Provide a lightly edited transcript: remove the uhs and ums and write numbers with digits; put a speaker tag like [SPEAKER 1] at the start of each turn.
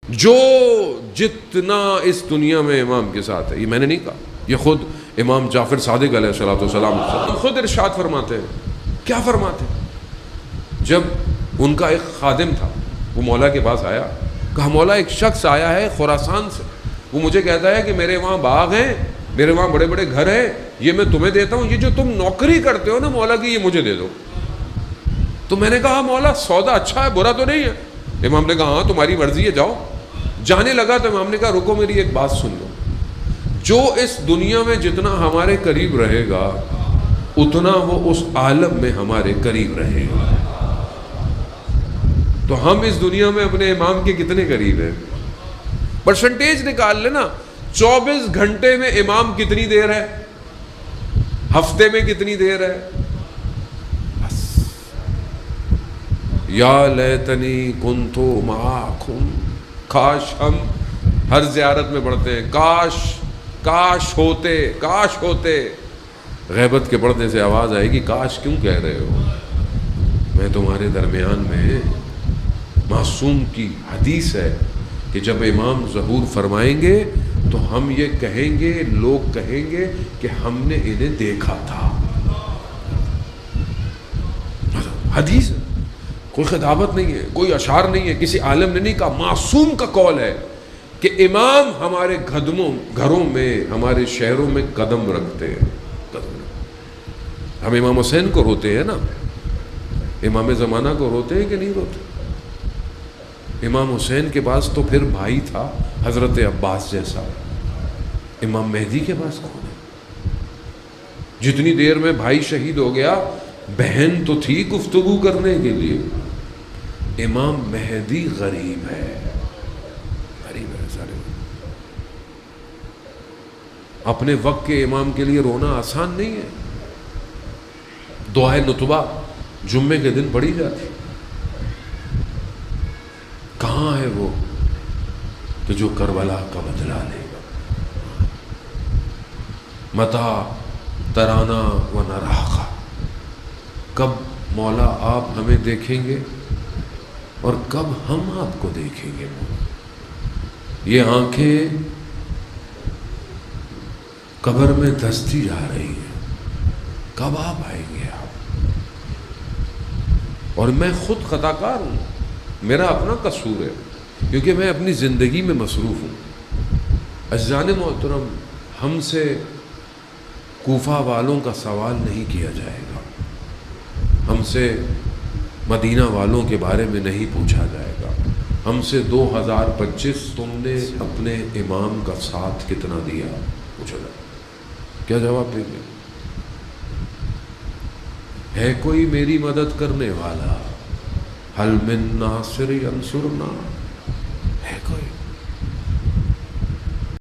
[SPEAKER 1] جو جتنا اس دنیا میں امام کے ساتھ ہے، یہ میں نے نہیں کہا، یہ خود امام جعفر صادق علیہ الصلوۃ والسلام خود ارشاد فرماتے ہیں۔ کیا فرماتے ہیں؟ جب ان کا ایک خادم تھا، وہ مولا کے پاس آیا، کہا مولا ایک شخص آیا ہے خراسان سے، وہ مجھے کہتا ہے کہ میرے وہاں باغ ہیں، میرے وہاں بڑے بڑے گھر ہیں، یہ میں تمہیں دیتا ہوں، یہ جو تم نوکری کرتے ہو نا مولا کی، یہ مجھے دے دو۔ تو میں نے کہا مولا سودا اچھا ہے، برا تو نہیں ہے؟ امام نے کہا ہاں تمہاری مرضی ہے، جاؤ۔ جانے لگا تو امام نے کہا رکو میری ایک بات سن لو، جو اس دنیا میں جتنا ہمارے قریب رہے گا اتنا وہ اس عالم میں ہمارے قریب رہے گا۔ تو ہم اس دنیا میں اپنے امام کے کتنے قریب ہیں؟ پرسنٹیج نکال لینا، 24 گھنٹے میں امام کتنی دیر ہے، ہفتے میں کتنی دیر ہے؟ بس یا لیتنی کنتو معاکم، کاش ہم ہر زیارت میں پڑھتے ہیں کاش ہوتے۔ غیبت کے پردے سے آواز آئے گی کاش کیوں کہہ رہے ہو، میں تمہارے درمیان میں۔ معصوم کی حدیث ہے کہ جب امام ظہور فرمائیں گے تو ہم یہ کہیں گے، لوگ کہیں گے کہ ہم نے انہیں دیکھا تھا۔ حدیث ہے، کوئی خطابت نہیں ہے، کوئی اشعار نہیں ہے، کسی عالم نے نہیں کہا، معصوم کا قول ہے کہ امام ہمارے گھروں میں، ہمارے شہروں میں قدم رکھتے ہیں۔ ہم امام حسین کو روتے ہیں نا، امام زمانہ کو روتے ہیں کہ نہیں روتے؟ امام حسین کے پاس تو پھر بھائی تھا حضرت عباس جیسا، امام مہدی کے پاس کون ہے؟ جتنی دیر میں بھائی شہید ہو گیا بہن تو تھی گفتگو کرنے کے لیے۔ امام مہدی غریب ہے سارے۔ اپنے وقت کے امام کے لیے رونا آسان نہیں ہے۔ دعائے نطبہ جمعے کے دن پڑھی جاتی، کہاں ہے وہ کہ جو کربلا کا بدلہ لے گا؟ متا ترانہ و نراخا، کب مولا آپ ہمیں دیکھیں گے اور کب ہم آپ کو دیکھیں گے؟ یہ آنکھیں قبر میں دھستی جا رہی ہیں، کب آپ آئیں گے آپ؟ اور میں خود خطا کار ہوں، میرا اپنا قصور ہے کیونکہ میں اپنی زندگی میں مصروف ہوں۔ عزیزان محترم، ہم سے کوفہ والوں کا سوال نہیں کیا جائے گا، ہم سے مدینہ والوں کے بارے میں نہیں پوچھا جائے گا، ہم سے 2025 تم نے اپنے امام کا ساتھ کتنا دیا پوچھا جائے گا۔ کیا جواب دیں گے؟ ہے کوئی میری مدد کرنے والا؟ حل من ناصر ینصرنا، ہے کوئی؟